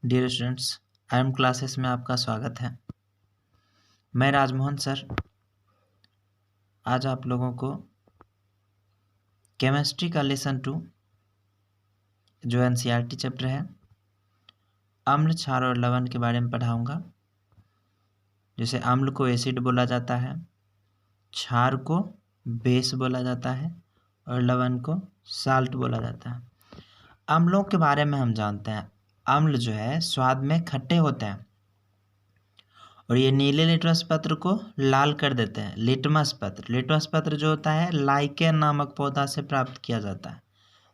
Dear students, I am classes में आपका स्वागत है। मैं राजमोहन सर आज आप लोगों को केमिस्ट्री का लेसन 2 जो एनसीईआरटी चैप्टर है अम्ल, क्षार और लवण के बारे में पढ़ाऊंगा। जैसे अम्ल को एसिड बोला जाता है, क्षार को बेस बोला जाता है और लवण को साल्ट बोला जाता है। अम्लों के बारे में हम जानते हैं, अम्ल जो है स्वाद में खट्टे होते हैं और ये नीले लिटमस पत्र को लाल कर देते हैं। लिटमस पत्र जो होता है लाइकेन नामक पौधा से प्राप्त किया जाता है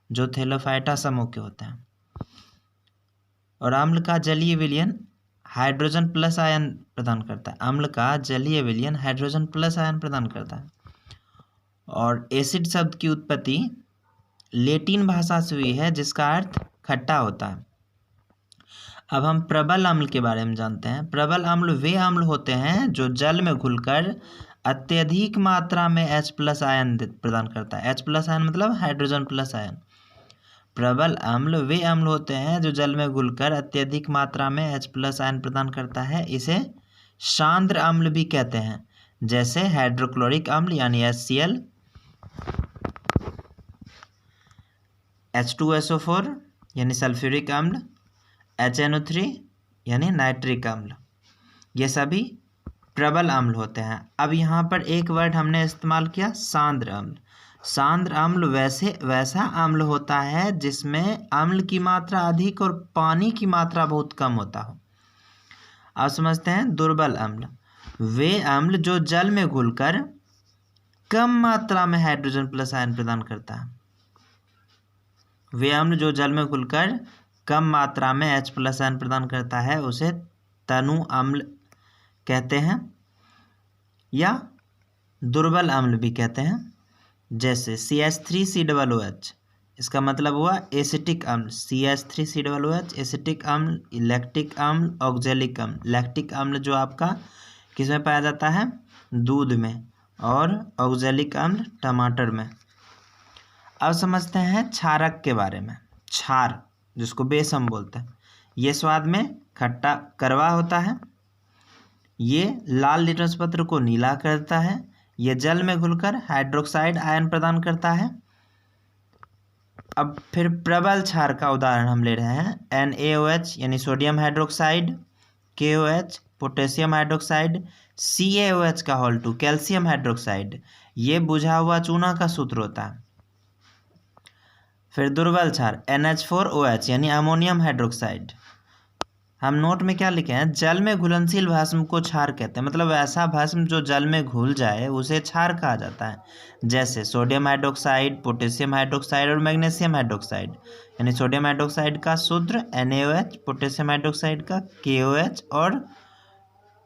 जो थैलोफाइटा समूह के होते हैं। और अम्ल का जलीय विलयन हाइड्रोजन प्लस आयन प्रदान करता है। अम्ल का जलीय विलयन हाइड्रोजन प्लस आयन प्रदान करता है। और एसिड शब्द की उत्पत्ति लैटिन भाषा से हुई है जिसका अर्थ खट्टा होता है। अब हम प्रबल अम्ल के बारे में जानते हैं। प्रबल अम्ल वे अम्ल होते हैं जो जल में घुलकर अत्यधिक मात्रा में H+ आयन प्रदान करता है। H+ आयन मतलब हाइड्रोजन प्लस आयन। प्रबल अम्ल वे अम्ल होते हैं जो जल में घुलकर अत्यधिक मात्रा में H+ आयन प्रदान करता है। इसे सांद्र अम्ल भी कहते हैं, जैसे हाइड्रोक्लोरिक अम्ल यानी HCl, H2SO4 यानी सल्फ्यूरिक अम्ल, HNO3 यानी नाइट्रिक अम्ल, ये सभी प्रबल अम्ल होते हैं। अब यहाँ पर एक वर्ड हमने इस्तेमाल किया, सांद्र अम्ल। सांद्र अम्ल वैसा अम्ल होता है जिसमें अम्ल की मात्रा अधिक और पानी की मात्रा बहुत कम होता हो। अब समझते हैं दुर्बल अम्ल। वे अम्ल जो जल में घुलकर कम मात्रा में हाइड्रोजन प्लस आयन प्रदान करता है। वे अम्ल जो जल में घुलकर कम मात्रा में H+ आयन प्रदान करता है उसे तनु अम्ल कहते हैं या दुर्बल अम्ल भी कहते हैं। जैसे CH3COOH, इसका मतलब हुआ एसिटिक अम्ल। CH3COOH एसिटिक अम्ल, लैक्टिक अम्ल, ऑक्जेलिक अम्ल। लैक्टिक अम्ल जो आपका किसमें पाया जाता है? दूध में। और ऑक्जेलिक अम्ल टमाटर में। अब समझते हैं क्षारक के बारे में। क्षार जिसको बेस हम बोलते हैं, ये स्वाद में खट्टा कड़वा होता है। ये लाल लिटमस पत्र को नीला करता है। ये जल में घुलकर हाइड्रोक्साइड आयन प्रदान करता है। अब फिर प्रबल क्षार का उदाहरण हम ले रहे हैं। NaOH यानी sodium hydroxide, KOH potassium hydroxide, CaOH का होल 2 कैल्शियम हाइड्रोक्साइड, ये बुझा हुआ चूना का सूत्र होता है। फिर दुर्बल क्षार NH4OH यानी अमोनियम हाइड्रोक्साइड। हम नोट में क्या लिखे हैं? जल में घुलनशील भस्म को क्षार कहते हैं। मतलब ऐसा भस्म जो जल में घुल जाए उसे क्षार कहा जाता है। जैसे सोडियम हाइड्रोक्साइड, पोटेशियम हाइड्रोक्साइड और मैग्नीशियम हाइड्रोक्साइड। यानी सोडियम हाइड्रोक्साइड का सूत्र NaOH, पोटेशियम हाइड्रोक्साइड का KOH और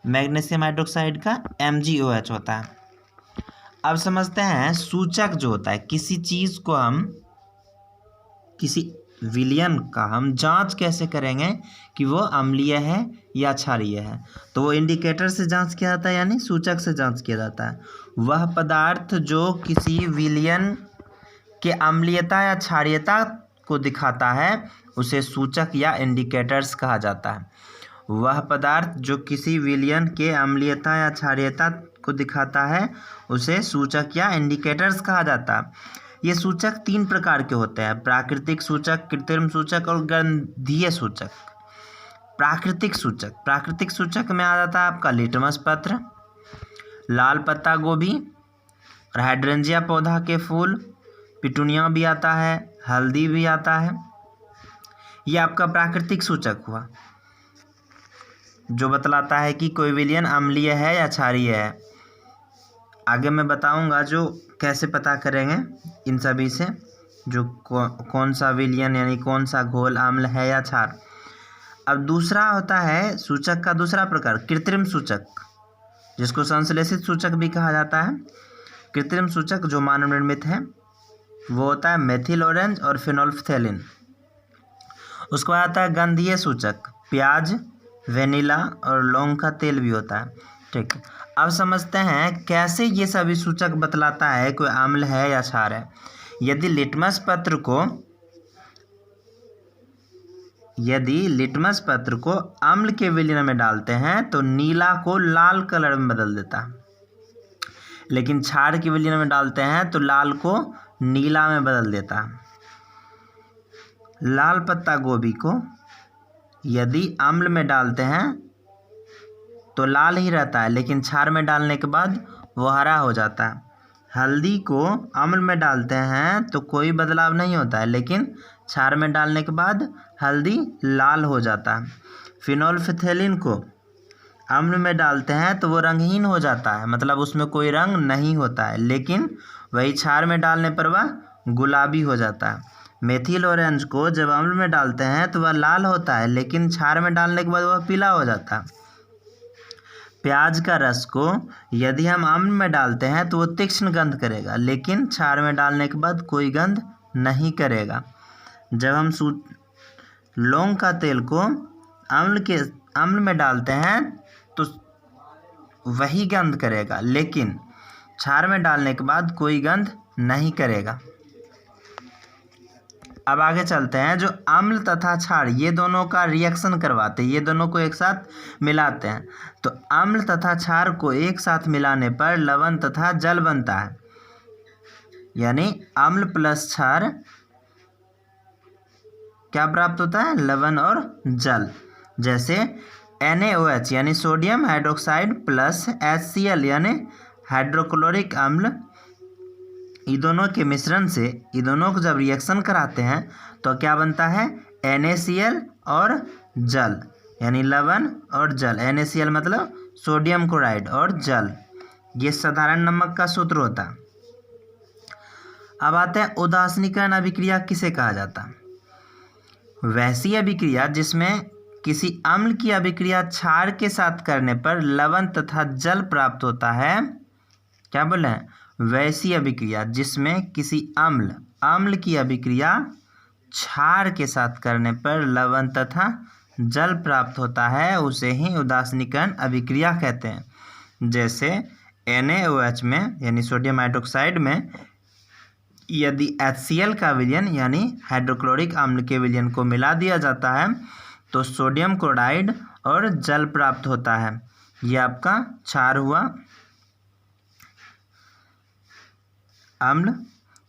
मैग्नीशियम हाइड्रोक्साइड का MgOH होता है। अब समझते हैं सूचक जो होता है, किसी चीज़ को हम, किसी विलयन का हम जांच कैसे करेंगे कि वो अम्लीय है या क्षारीय है? तो वो इंडिकेटर से जांच किया जाता है, यानी सूचक से जांच किया जाता है। वह पदार्थ जो किसी विलयन के अम्लीयता या क्षारीयता को दिखाता है उसे सूचक या इंडिकेटर्स कहा जाता है। वह पदार्थ जो किसी विलयन के अम्लीयता या क्षारीयता को दिखाता है उसे सूचक या इंडिकेटर्स कहा जाता है। ये सूचक 3 प्रकार के होते हैं: प्राकृतिक सूचक, कृत्रिम सूचक और गंधीय सूचक। प्राकृतिक सूचक में आ जाता है आपका लिटमस पत्र, लाल पत्ता गोभी और हाइड्रेंजिया पौधा के फूल, पिटूनिया भी आता है, हल्दी भी आता है। ये आपका प्राकृतिक सूचक हुआ जो बतलाता है कि कोई विलयन अम्लीय है या क्षारीय है। आगे मैं बताऊंगा जो कैसे पता करेंगे इन सभी से, जो कौन सा विलयन यानी कौन सा घोल अम्ल है या क्षार। अब दूसरा होता है सूचक का दूसरा प्रकार, कृत्रिम सूचक, जिसको संश्लेषित सूचक भी कहा जाता है। कृत्रिम सूचक जो मानव निर्मित है वो होता है मेथिल ऑरेंज और फिनोल्फ्थेलिन। उसको आता है गंधीय सूचक, प्याज, वेनिला और लौंग का तेल भी होता है। ठीक, अब समझते हैं कैसे ये सभी सूचक बतलाता है कोई अम्ल है या क्षार है। यदि लिटमस पत्र को यदि लिटमस पत्र को अम्ल के विलयन में डालते हैं तो नीला को लाल कलर में बदल देता है, लेकिन क्षार के विलयन में डालते हैं तो लाल को नीला में बदल देता है। लाल पत्ता गोभी को यदि अम्ल में डालते हैं तो लाल ही रहता है, लेकिन क्षार में डालने के बाद वो हरा हो जाता है। हल्दी को अम्ल में डालते हैं तो कोई बदलाव नहीं होता है, लेकिन क्षार में डालने के बाद हल्दी लाल हो जाता है। फिनोल्फिथेलिन को अम्ल में डालते हैं तो वो रंगहीन हो जाता है, मतलब उसमें कोई रंग नहीं होता है, लेकिन वही क्षार में डालने पर वह गुलाबी हो जाता है। मेथिल ऑरेंज को जब अम्ल में डालते हैं तो वह लाल होता है, लेकिन क्षार में डालने के बाद वह पीला हो जाता है। प्याज का रस को यदि हम अम्ल में डालते हैं तो वो तीक्ष्ण गंध करेगा, लेकिन क्षार में डालने के बाद कोई गंध नहीं करेगा। जब हम लौंग का तेल को अम्ल में डालते हैं तो वही गंध करेगा, लेकिन क्षार में डालने के बाद कोई गंध नहीं करेगा। अब आगे चलते हैं। जो अम्ल तथा क्षार ये दोनों का रिएक्शन करवाते हैं, ये दोनों को एक साथ मिलाते हैं, तो अम्ल तथा क्षार को एक साथ मिलाने पर लवण तथा जल बनता है। यानी अम्ल प्लस क्षार क्या प्राप्त होता है? लवण और जल। जैसे NaOH यानी सोडियम हाइड्रोक्साइड प्लस HCl यानी हाइड्रोक्लोरिक अम्ल, ये दोनों के मिश्रण से ये दोनों को जब रिएक्शन कराते हैं तो क्या बनता है? NaCl और जल, यानी लवण और जल। NaCl मतलब सोडियम क्लोराइड और जल, ये साधारण नमक का सूत्र होता है। अब आते हैं उदासीनीकरण अभिक्रिया किसे कहा जाता है? वैसी अभिक्रिया जिसमें किसी अम्ल की अभिक्रिया क्षार के साथ करने पर लवण तथा जल प्राप्त होता है। क्या बोले? वैसी अभिक्रिया जिसमें किसी अम्ल की अभिक्रिया क्षार के साथ करने पर लवण तथा जल प्राप्त होता है, उसे ही उदासीनीकरण अभिक्रिया कहते हैं। जैसे NaOH में यानी सोडियम हाइड्रोक्साइड में यदि HCl का विलयन यानी हाइड्रोक्लोरिक अम्ल के विलयन को मिला दिया जाता है तो सोडियम क्लोराइड और जल प्राप्त होता है। ये आपका क्षार हुआ। अम्ल,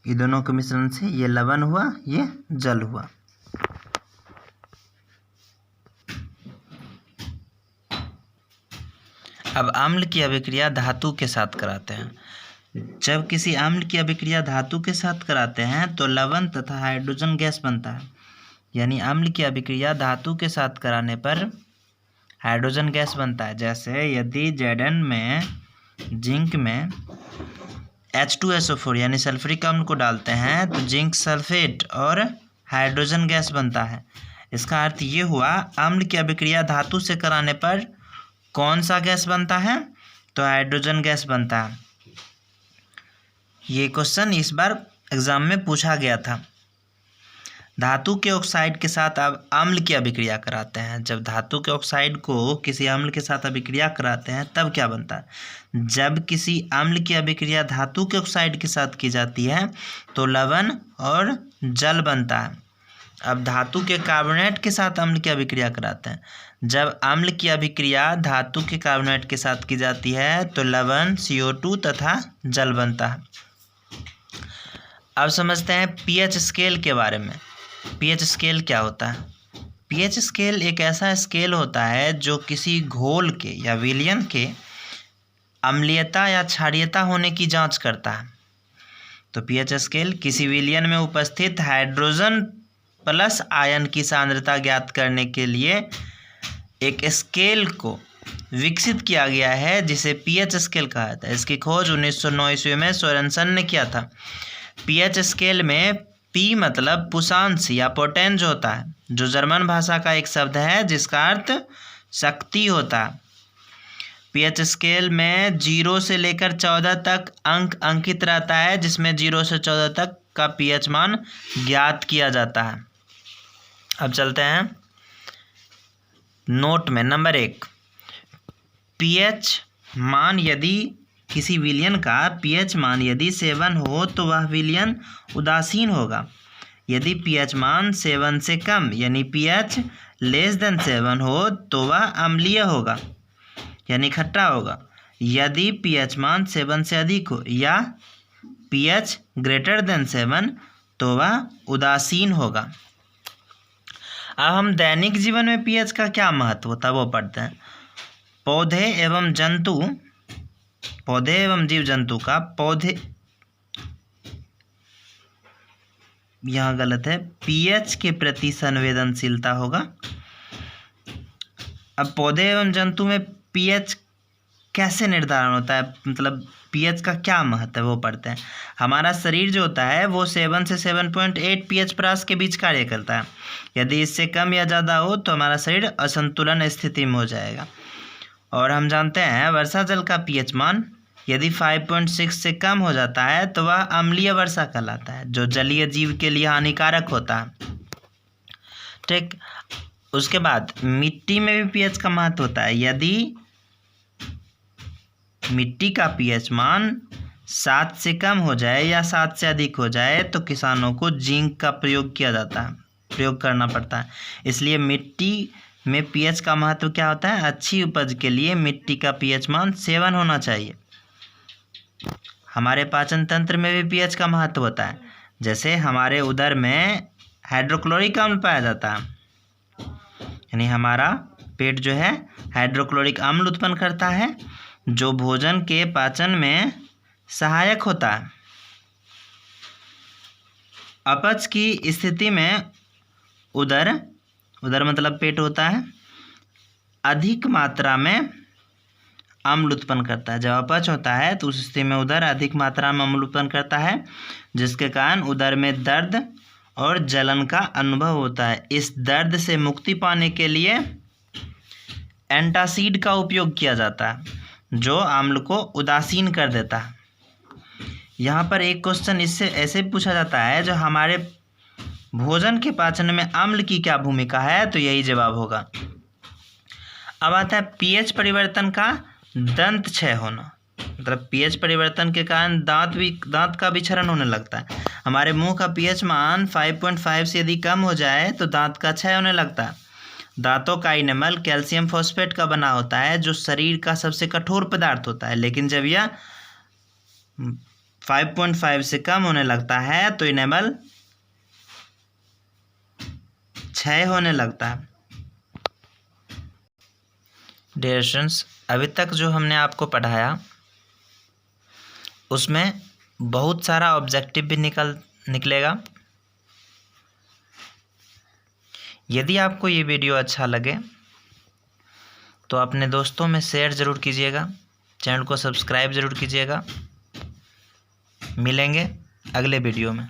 ये दोनों के मिश्रण से ये लवण हुआ, ये जल हुआ। अब अम्ल की अभिक्रिया धातु के साथ कराते हैं। जब किसी अम्ल की अभिक्रिया धातु के साथ कराते हैं तो लवण तथा हाइड्रोजन गैस बनता है। यानी अम्ल की अभिक्रिया धातु के साथ कराने पर हाइड्रोजन गैस बनता है। जैसे यदि Zn में जिंक में H2SO4 यानी सल्फ्यूरिक अम्ल को डालते हैं तो जिंक सल्फेट और हाइड्रोजन गैस बनता है। इसका अर्थ ये हुआ अम्ल की अभिक्रिया धातु से कराने पर कौन सा गैस बनता है? तो हाइड्रोजन गैस बनता है। ये क्वेश्चन इस बार एग्जाम में पूछा गया था। धातु के ऑक्साइड के साथ अब अम्ल की अभिक्रिया कराते हैं। जब धातु के ऑक्साइड को किसी अम्ल के साथ अभिक्रिया कराते हैं तब क्या बनता है? जब किसी अम्ल की अभिक्रिया धातु के ऑक्साइड के साथ की जाती है तो लवण और जल बनता है। अब धातु के कार्बोनेट के साथ अम्ल की अभिक्रिया कराते हैं। जब अम्ल की अभिक्रिया धातु के कार्बोनेट के साथ की जाती है तो लवण CO2 तथा जल बनता है। अब समझते हैं pH स्केल के बारे में। pH स्केल क्या होता है? pH स्केल एक ऐसा स्केल होता है जो किसी घोल के या विलयन के अम्लीयता या क्षारीयता होने की जांच करता है। तो pH स्केल किसी विलयन में उपस्थित हाइड्रोजन प्लस आयन की सांद्रता ज्ञात करने के लिए एक स्केल को विकसित किया गया है जिसे pH स्केल कहा जाता है। इसकी खोज 1909 ईस्वी में सोरेनसन ने किया था। pH स्केल में P मतलब पुषांश या पोटेंज होता है, जो जर्मन भाषा का एक शब्द है जिसका अर्थ शक्ति होता है। pH स्केल में 0 से लेकर 14 तक अंक अंकित रहता है, जिसमें 0 से 14 तक का pH मान ज्ञात किया जाता है। अब चलते हैं नोट में। नंबर 1, pH मान यदि किसी विलयन का pH मान यदि 7 हो तो वह विलयन उदासीन होगा। यदि pH मान 7 से कम यानी pH लेस देन 7 हो तो वह अम्लीय होगा यानी खट्टा होगा। यदि pH मान 7 से अधिक हो या pH ग्रेटर देन 7 तो वह उदासीन होगा। अब हम दैनिक जीवन में pH का क्या महत्व होता है वो पढ़ते हैं। पौधे एवं जीव जंतु का पौधे, यहाँ गलत है, pH के प्रति संवेदनशीलता होगा। अब पौधे एवं जंतु में pH कैसे निर्धारण होता है, मतलब pH का क्या महत्व है वो पढ़ते हैं। हमारा शरीर जो होता है वो 7 से 7.8 pH प्रास के बीच कार्य करता है। यदि इससे कम या ज़्यादा हो तो हमारा शरीर असंतुलन स्थिति में हो जाएगा। और हम जानते हैं वर्षा जल का pH मान यदि 5.6 से कम हो जाता है तो वह अम्लीय वर्षा कहलाता है, जो जलीय जीव के लिए हानिकारक होता है। ठीक, उसके बाद मिट्टी में भी pH का महत्व होता है। यदि मिट्टी का pH मान 7 से कम हो जाए या 7 से अधिक हो जाए तो किसानों को जिंक का प्रयोग करना पड़ता है। इसलिए मिट्टी में pH का महत्व क्या होता है, अच्छी उपज के लिए मिट्टी का pH मान 7 होना चाहिए। हमारे पाचन तंत्र में भी pH का महत्व होता है। जैसे हमारे उदर में हाइड्रोक्लोरिक अम्ल पाया जाता है, यानी हमारा पेट जो है हाइड्रोक्लोरिक अम्ल उत्पन्न करता है जो भोजन के पाचन में सहायक होता है। अपच की स्थिति में उदर मतलब पेट होता है, अधिक मात्रा में अम्ल उत्पन्न करता है। जब अपच होता है तो उस स्थिति में उदर अधिक मात्रा में अम्ल उत्पन्न करता है, जिसके कारण उदर में दर्द और जलन का अनुभव होता है। इस दर्द से मुक्ति पाने के लिए एंटासिड का उपयोग किया जाता है, जो अम्ल को उदासीन कर देता है। यहाँ पर एक क्वेश्चन इससे ऐसे पूछा जाता है, जो हमारे भोजन के पाचन में अम्ल की क्या भूमिका है, तो यही जवाब होगा। अब आता है pH परिवर्तन का दंत क्षय होना, मतलब pH परिवर्तन के कारण दांत का भी क्षरण होने लगता है। हमारे मुंह का pH मान 5.5 से यदि कम हो जाए तो दांत का क्षय होने लगता है। दांतों का इनेमल कैल्शियम फॉस्फेट का बना होता है, जो शरीर का सबसे कठोर पदार्थ होता है, लेकिन जब यह 5.5 से कम होने लगता है तो इनेमल क्षय होने लगता है। डियर स्टूडेंट्स, अभी तक जो हमने आपको पढ़ाया उसमें बहुत सारा ऑब्जेक्टिव भी निकलेगा। यदि आपको ये वीडियो अच्छा लगे तो अपने दोस्तों में शेयर ज़रूर कीजिएगा, चैनल को सब्सक्राइब ज़रूर कीजिएगा। मिलेंगे अगले वीडियो में।